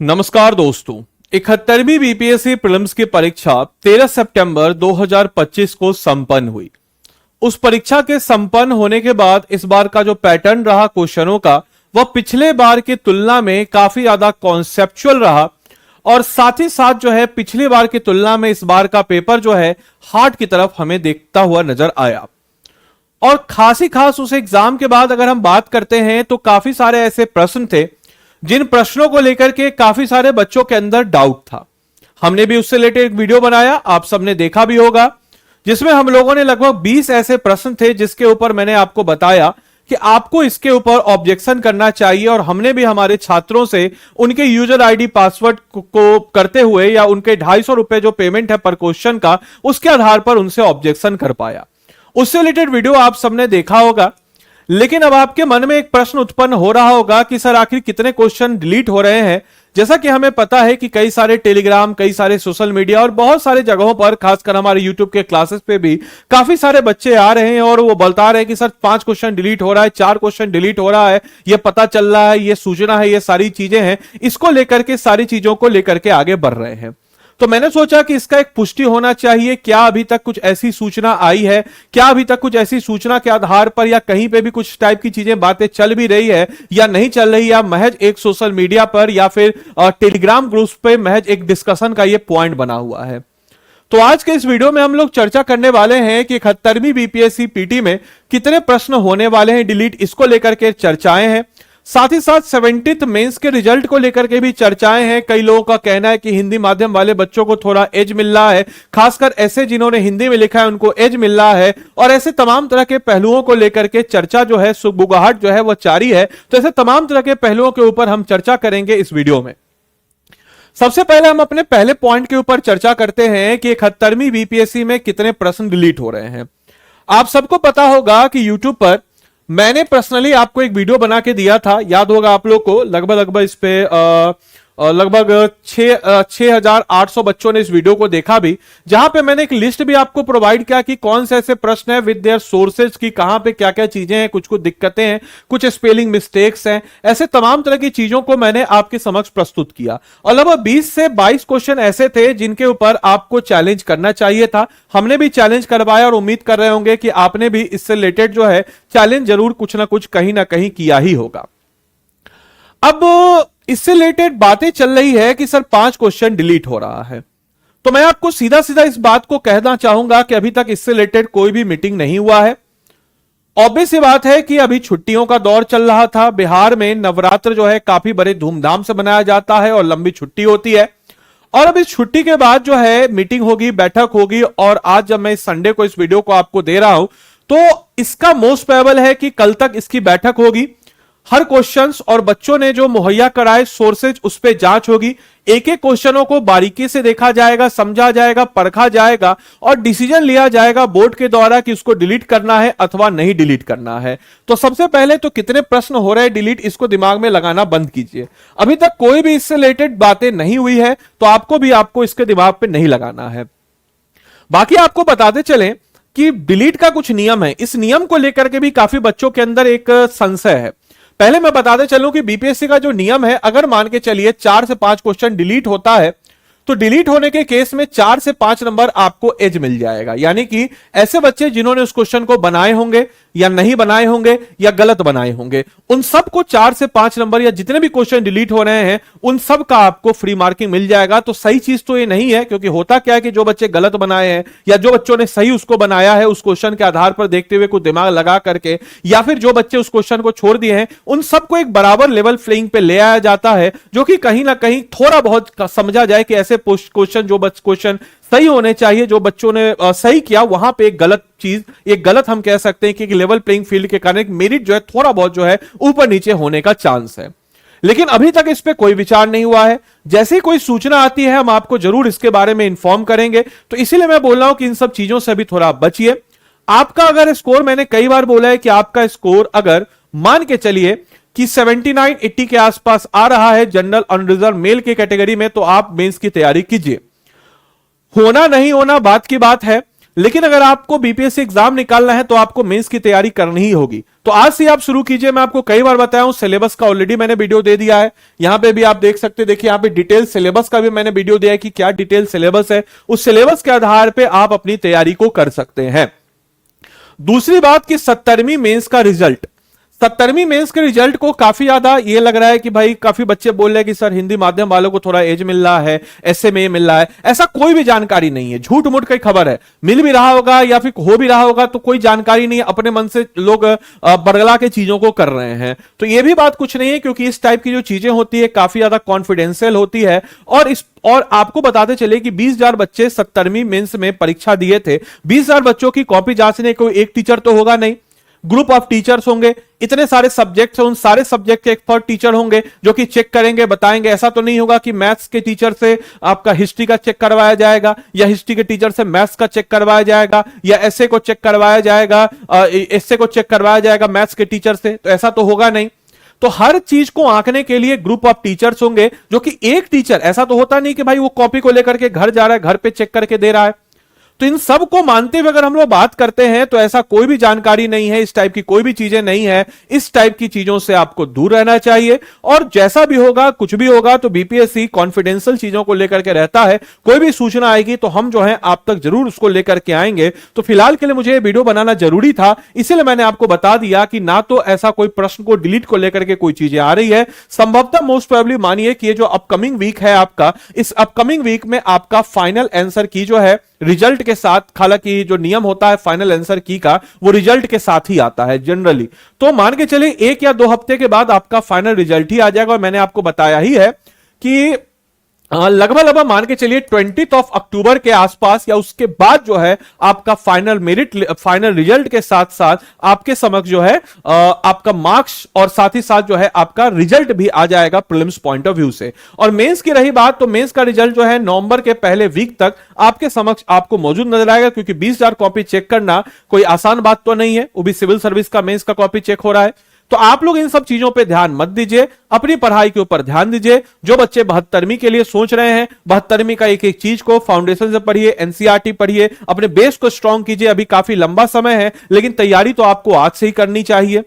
नमस्कार दोस्तों, 71वीं BPSC prelims की परीक्षा 13 सितंबर 2025 को संपन्न हुई। उस परीक्षा के संपन्न होने के बाद इस बार का जो पैटर्न रहा क्वेश्चनों का, वह पिछले बार की तुलना में काफी ज्यादा कॉन्सेप्चुअल रहा और साथ ही साथ जो है पिछली बार की तुलना में इस बार का पेपर जो है हार्ड की तरफ हमें देखता हुआ नजर आया। और खास ही खास उस एग्जाम के बाद अगर हम बात करते हैं तो काफी सारे ऐसे प्रश्न थे जिन प्रश्नों को लेकर के काफी सारे बच्चों के अंदर डाउट था। हमने भी उससे रिलेटेड एक वीडियो बनाया, आप सबने देखा भी होगा, जिसमें हम लोगों ने लगभग 20 ऐसे प्रश्न थे जिसके ऊपर मैंने आपको बताया कि आपको इसके ऊपर ऑब्जेक्शन करना चाहिए। और हमने भी हमारे छात्रों से उनके यूजर आईडी पासवर्ड को करते हुए या उनके 250 रुपए जो पेमेंट है पर क्वेश्चन का, उसके आधार पर उनसे ऑब्जेक्शन कर पाया। उससे रिलेटेड वीडियो आप सबने देखा होगा। लेकिन अब आपके मन में एक प्रश्न उत्पन्न हो रहा होगा कि सर आखिर कितने क्वेश्चन डिलीट हो रहे हैं। जैसा कि हमें पता है कि कई सारे टेलीग्राम, कई सारे सोशल मीडिया और बहुत सारे जगहों पर, खासकर हमारे यूट्यूब के क्लासेस पे भी काफी सारे बच्चे आ रहे हैं और वो बता रहे हैं कि सर 5 क्वेश्चन डिलीट हो रहा है, 4 क्वेश्चन डिलीट हो रहा है, ये पता चल रहा है, ये सूचना है, ये सारी चीजें हैं। इसको लेकर के, सारी चीजों को लेकर के आगे बढ़ रहे हैं। तो मैंने सोचा कि इसका एक पुष्टि होना चाहिए। क्या अभी तक कुछ ऐसी सूचना आई है, क्या अभी तक कुछ ऐसी सूचना के आधार पर या कहीं पे भी कुछ टाइप की चीजें, बातें चल भी रही है या नहीं चल रही, या महज एक सोशल मीडिया पर या फिर टेलीग्राम ग्रुप्स पे महज एक डिस्कशन का ये पॉइंट बना हुआ है। तो आज के इस वीडियो में हम लोग चर्चा करने वाले हैं कि 71वीं बीपीएससी पीटी में कितने प्रश्न होने वाले हैं डिलीट, इसको लेकर के चर्चाएं हैं। साथ ही साथ 70th मेंस के रिजल्ट को लेकर के भी चर्चाएं हैं। कई लोगों का कहना है कि हिंदी माध्यम वाले बच्चों को थोड़ा एज मिल रहा है, खासकर ऐसे जिन्होंने हिंदी में लिखा है उनको एज मिल रहा है, और ऐसे तमाम तरह के पहलुओं को लेकर के चर्चा जो है, सुगबुगाहट जो है वो जारी है। तो ऐसे तमाम तरह के पहलुओं के ऊपर हम चर्चा करेंगे इस वीडियो में। सबसे पहले हम अपने पहले पॉइंट के ऊपर चर्चा करते हैं कि 71वीं बीपीएससी में कितने प्रश्न डिलीट हो रहे हैं। आप सबको पता होगा कि यूट्यूब पर मैंने पर्सनली आपको एक वीडियो बना के दिया था, याद होगा आप लोग को। लगभग इस पे लगभग 6,800 बच्चों ने इस वीडियो को देखा भी, जहां पे मैंने एक लिस्ट भी आपको प्रोवाइड किया कि कौन से ऐसे प्रश्न है विद देयर सोर्सेज की, कहां पे क्या क्या चीजें हैं, कुछ कुछ दिक्कतें हैं, कुछ स्पेलिंग मिस्टेक्स हैं, ऐसे तमाम तरह की चीजों को मैंने आपके समक्ष प्रस्तुत किया। और लगभग 20 से 22 क्वेश्चन ऐसे थे जिनके ऊपर आपको चैलेंज करना चाहिए था। हमने भी चैलेंज करवाया और उम्मीद कर रहे होंगे कि आपने भी इससे रिलेटेड जो है चैलेंज जरूर कुछ ना कुछ कहीं ना कहीं किया ही होगा। अब इससे रिलेटेड बातें चल रही है कि सर 5 क्वेश्चन डिलीट हो रहा है, तो मैं आपको सीधा सीधा इस बात को कहना चाहूंगा कि अभी तक इससे रिलेटेड कोई भी मीटिंग नहीं हुआ है। ऑब्वियस सी बात है कि अभी छुट्टियों का दौर चल रहा था। बिहार में नवरात्र जो है काफी बड़े धूमधाम से मनाया जाता है और लंबी छुट्टी होती है। और अब इस छुट्टी के बाद जो है मीटिंग होगी, बैठक होगी, और आज जब मैं इस संडे को इस वीडियो को आपको दे रहा हूं तो इसका मोस्ट प्रोबेबल है कि कल तक इसकी बैठक होगी। हर क्वेश्चंस और बच्चों ने जो मुहैया कराए सोर्सेज, उस पे जांच होगी। एक एक क्वेश्चनों को बारीकी से देखा जाएगा, समझा जाएगा, परखा जाएगा और डिसीजन लिया जाएगा बोर्ड के द्वारा कि उसको डिलीट करना है अथवा नहीं डिलीट करना है। तो सबसे पहले तो कितने प्रश्न हो रहे हैं डिलीट, इसको दिमाग में लगाना बंद कीजिए। अभी तक कोई भी इससे रिलेटेड बातें नहीं हुई है तो आपको इसके दिमाग पे नहीं लगाना है। बाकी आपको बताते चलें कि डिलीट का कुछ नियम है। इस नियम को लेकर के भी काफी बच्चों के अंदर एक संशय है। पहले मैं बताते चलूं कि बीपीएससी का जो नियम है, अगर मान के चलिए 4 से 5 क्वेश्चन डिलीट होता है तो डिलीट होने के केस में 4 से 5 नंबर आपको एज मिल जाएगा। यानी कि ऐसे बच्चे जिन्होंने उस क्वेश्चन को बनाए होंगे या नहीं बनाए होंगे या गलत बनाए होंगे, उन सबको 4 से 5 नंबर, या जितने भी क्वेश्चन डिलीट हो रहे हैं उन सब का आपको फ्री मार्किंग मिल जाएगा। तो सही चीज तो ये नहीं है, क्योंकि होता क्या है कि जो बच्चे गलत बनाए हैं या जो बच्चों ने सही उसको बनाया है उस क्वेश्चन के आधार पर देखते हुए कुछ दिमाग लगा करके, या फिर जो बच्चे उस क्वेश्चन को छोड़ दिए हैं, उन सबको एक बराबर लेवल प्लेइंग पे ले आया जाता है, जो कि कहीं ना कहीं थोड़ा बहुत समझा जाए कि ऐसे क्वेश्चन, जो क्वेश्चन सही होने चाहिए, जो बच्चों ने सही किया, वहां पे एक गलत चीज, एक गलत हम कह सकते हैं कि लेवल प्लेइंग फील्ड के कारण मेरिट जो है थोड़ा बहुत जो है ऊपर नीचे होने का चांस है। लेकिन अभी तक इस पे कोई विचार नहीं हुआ है। जैसे ही कोई सूचना आती है हम आपको जरूर इसके बारे में इंफॉर्म करेंगे। तो इसीलिए मैं बोल रहा हूं कि इन सब चीजों से भी थोड़ा बचिए। आपका अगर स्कोर, मैंने कई बार बोला है कि आपका स्कोर अगर मान के चलिए कि 79-80 के आसपास आ रहा है जनरल अनरिजर्व मेल की कैटेगरी में, तो आप मेंस की तैयारी कीजिए। होना नहीं होना बात की बात है, लेकिन अगर आपको बीपीएससी एग्जाम निकालना है तो आपको मेंस की तैयारी करनी ही होगी। तो आज से आप शुरू कीजिए। मैं आपको कई बार बताया हूं, सिलेबस का ऑलरेडी मैंने वीडियो दे दिया है, यहां पे भी आप देख सकते हैं। देखिए यहां पे डिटेल सिलेबस का भी मैंने वीडियो दिया है कि क्या डिटेल सिलेबस है, उस सिलेबस के आधार पे आप अपनी तैयारी को कर सकते हैं। दूसरी बात कि 17वीं मेंस का रिजल्ट, 17वीं मेंस के रिजल्ट को काफी ज्यादा ये लग रहा है कि भाई काफी बच्चे बोल रहे हैं कि सर हिंदी माध्यम वालों को थोड़ा एज मिल रहा है, ऐसे में मिल रहा है। ऐसा कोई भी जानकारी नहीं है, झूठ मूठ की खबर है। मिल भी रहा होगा या फिर हो भी रहा होगा तो कोई जानकारी नहीं है, अपने मन से लोग बरगला के चीजों को कर रहे हैं। तो ये भी बात कुछ नहीं है, क्योंकि इस टाइप की जो चीजें होती है काफी ज्यादा कॉन्फिडेंशियल होती है। और आपको बताते चले कि 20,000 बच्चे 17वीं मेंस में परीक्षा दिए थे। 20,000 बच्चों की कॉपी जांचने कोई एक टीचर तो होगा नहीं, ग्रुप ऑफ टीचर्स होंगे, इतने सारे सब्जेक्ट्स, उन सारे सब्जेक्ट के एक्सपर्ट टीचर होंगे जो कि चेक करेंगे, बताएंगे। ऐसा तो नहीं होगा कि मैथ्स के टीचर से आपका हिस्ट्री का चेक करवाया जाएगा, या हिस्ट्री के टीचर से मैथ्स का चेक करवाया जाएगा, या एसए को चेक करवाया जाएगा, एसए को चेक करवाया जाएगा मैथ्स के टीचर से, तो ऐसा तो होगा नहीं। तो हर चीज को आंकने के लिए ग्रुप ऑफ टीचर्स होंगे, जो कि एक टीचर, ऐसा तो होता नहीं कि भाई वो कॉपी को लेकर के घर जा रहा है, घर पे चेक करके दे रहा है। तो इन सब को मानते हुए अगर हम लोग बात करते हैं तो ऐसा कोई भी जानकारी नहीं है, इस टाइप की कोई भी चीजें नहीं है। इस टाइप की चीजों से आपको दूर रहना चाहिए, और जैसा भी होगा, कुछ भी होगा, तो बीपीएससी कॉन्फिडेंशियल चीजों को लेकर के रहता है। कोई भी सूचना आएगी तो हम जो है आप तक जरूर उसको लेकर के आएंगे। तो फिलहाल के लिए मुझे ये वीडियो बनाना जरूरी था, इसीलिए मैंने आपको बता दिया कि ना तो ऐसा कोई प्रश्न को डिलीट को लेकर के कोई चीजें आ रही है। संभवतः मोस्ट प्रोबेबली मानिए कि ये जो अपकमिंग वीक है आपका, इस अपकमिंग वीक में आपका फाइनल आंसर की जो है रिजल्ट के साथ, हालांकि जो नियम होता है फाइनल आंसर की का वो रिजल्ट के साथ ही आता है जनरली। तो मान के चले 1 या 2 हफ्ते के बाद आपका फाइनल रिजल्ट ही आ जाएगा। और मैंने आपको बताया ही है कि लगभग मान के चलिए 20 अक्टूबर के आसपास या उसके बाद जो है आपका फाइनल मेरिट, फाइनल रिजल्ट के साथ साथ आपके समक्ष जो है आपका मार्क्स और साथ ही साथ जो है आपका रिजल्ट भी आ जाएगा प्रीलिम्स पॉइंट ऑफ व्यू से। और मेंस की रही बात, तो मेंस का रिजल्ट जो है नवंबर के पहले वीक तक आपके समक्ष आपको मौजूद नजर आएगा, क्योंकि 20,000 कॉपी चेक करना कोई आसान बात तो नहीं है, वो भी सिविल सर्विस का मेंस का कॉपी चेक हो रहा है। तो आप लोग इन सब चीजों पे ध्यान मत दीजिए, अपनी पढ़ाई के ऊपर ध्यान दीजिए। जो बच्चे 72वीं के लिए सोच रहे हैं, 72वीं का एक एक चीज को फाउंडेशन से पढ़िए, एनसीईआरटी पढ़िए, अपने बेस को स्ट्रांग कीजिए। अभी काफी लंबा समय है, लेकिन तैयारी तो आपको आज से ही करनी चाहिए।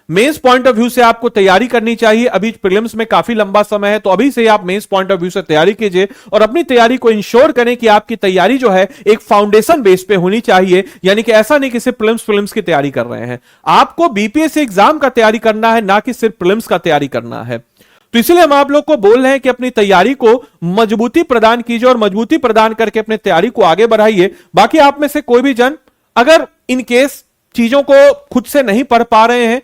मेंस पॉइंट ऑफ व्यू से आपको तैयारी करनी चाहिए। अभी प्रीलिम्स में काफी लंबा समय है, तो अभी से आप मेंस पॉइंट ऑफ व्यू से तैयारी कीजिए और अपनी तैयारी को इंश्योर करें कि आपकी तैयारी जो है एक फाउंडेशन बेस पे होनी चाहिए। यानी कि ऐसा नहीं कि सिर्फ प्रीलिम्स की तैयारी कर रहे हैं, आपको बीपीएससी एग्जाम का तैयारी करना है, ना कि सिर्फ प्रीलिम्स का तैयारी करना है। तो इसलिए हम आप लोग को बोल रहे हैं कि अपनी तैयारी को मजबूती प्रदान कीजिए और मजबूती प्रदान करके अपनी तैयारी को आगे बढ़ाइए। बाकी आप में से कोई भी जन अगर इन केस चीजों को खुद से नहीं पढ़ पा रहे हैं,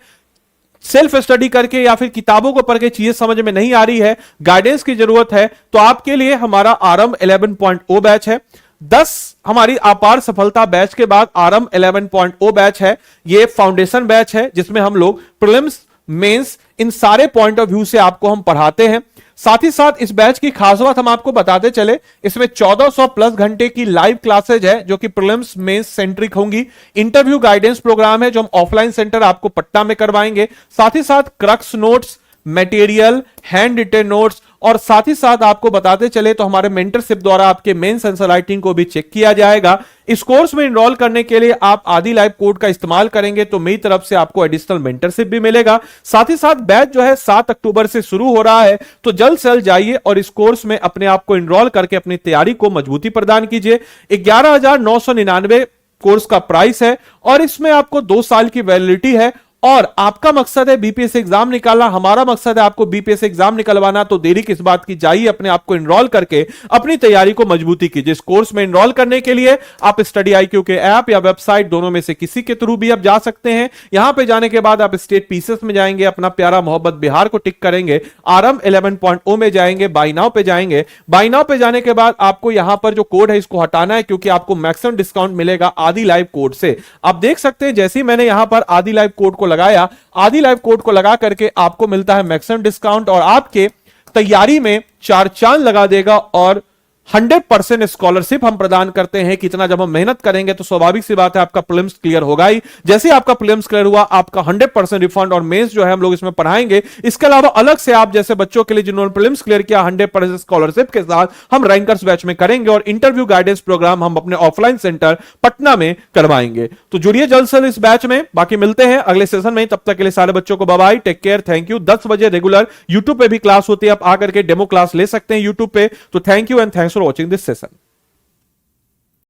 सेल्फ स्टडी करके या फिर किताबों को पढ़ के चीजें समझ में नहीं आ रही है, गाइडेंस की जरूरत है, तो आपके लिए हमारा आरंभ 11.0 बैच है। 10 हमारी अपार सफलता बैच के बाद आरंभ 11.0 बैच है। ये फाउंडेशन बैच है जिसमें हम लोग प्रीलिम्स, मेंस, इन सारे पॉइंट ऑफ व्यू से आपको हम पढ़ाते हैं। साथ ही साथ इस बैच की खास बात हम आपको बताते चले, इसमें 1400 प्लस घंटे की लाइव क्लासेज है जो कि प्रीलिम्स मेंस सेंट्रिक होंगी। इंटरव्यू गाइडेंस प्रोग्राम है जो हम ऑफलाइन सेंटर आपको पटना में करवाएंगे। साथ ही साथ crux notes, material, hand retain notes, और साथ ही साथ आपको बताते चले तो हमारे मेंटरशिप द्वारा आपके मेंस आंसर राइटिंग को भी चेक किया जाएगा। इस कोर्स में एनरोल करने के लिए आप आदि लाइव कोड का इस्तेमाल करेंगे तो मेरी तरफ से आपको एडिशनल मेंटरशिप भी मिलेगा। साथ ही साथ बैच जो है 7 अक्टूबर से शुरू हो रहा है, तो जल्द से जल्द जाइए और इस कोर्स में अपने आप को एनरोल करके अपनी तैयारी को मजबूती प्रदान कीजिए। 11,999 कोर्स का प्राइस है और इसमें आपको 2 साल की वैलिडिटी है। और आपका मकसद है बीपीएससी एग्जाम निकालना, हमारा मकसद है आपको बीपीएससी एग्जाम निकलवाना। तो देरी किस बात की, जाइए अपने आप को एनरोल करके अपनी तैयारी को मजबूती कीजिए। इस कोर्स में एनरोल करने के लिए आप स्टडी आईक्यू के ऐप या वेबसाइट दोनों में से किसी के थ्रू भी आप जा सकते हैं। यहां पे जाने के बाद आप स्टेट पीसेस में जाएंगे, अपना प्यारा मोहब्बत बिहार को टिक करेंगे, आरंभ 11.0 में जाएंगे, बाय नाउ पे जाएंगे। बाय नाउ पे जाने के बाद आपको यहां पर जो कोड है इसको हटाना है, क्योंकि आपको मैक्सिमम डिस्काउंट मिलेगा आदि लाइव कोड से। आप देख सकते हैं जैसे ही मैंने यहां पर आदि लाइव कोड को लगाया, आदि लाइव कोड को लगा करके आपको मिलता है मैक्सिमम डिस्काउंट और आपके तैयारी में 4 चांद लगा देगा और 100% स्कॉलरशिप हम प्रदान करते हैं। कितना जब हम मेहनत करेंगे तो स्वाभाविक सी बात है आपका प्रीलिम्स क्लियर होगा ही। जैसे आपका प्रीलिम्स क्लियर हुआ आपका 100% रिफंड और मेंस जो है हम लोग इसमें पढ़ाएंगे। इसके अलावा अलग से आप जैसे बच्चों के लिए जिन्होंने प्रीलिम्स क्लियर किया 100% स्कॉलरशिप के साथ हम रैंकर्स बैच में करेंगे और इंटरव्यू गाइडेंस प्रोग्राम हम अपने ऑफलाइन सेंटर पटना में करवाएंगे। तो जुड़िए जल्द से इस बैच में। बाकी मिलते हैं अगले सेशन में, तब तक के लिए सारे बच्चों को bye bye, take care, thank you. 10 बजे रेगुलर यूट्यूब पे भी क्लास होती है, आप आकर के डेमो क्लास ले सकते हैं यूट्यूब पे। तो thank you and thanks for watching this session.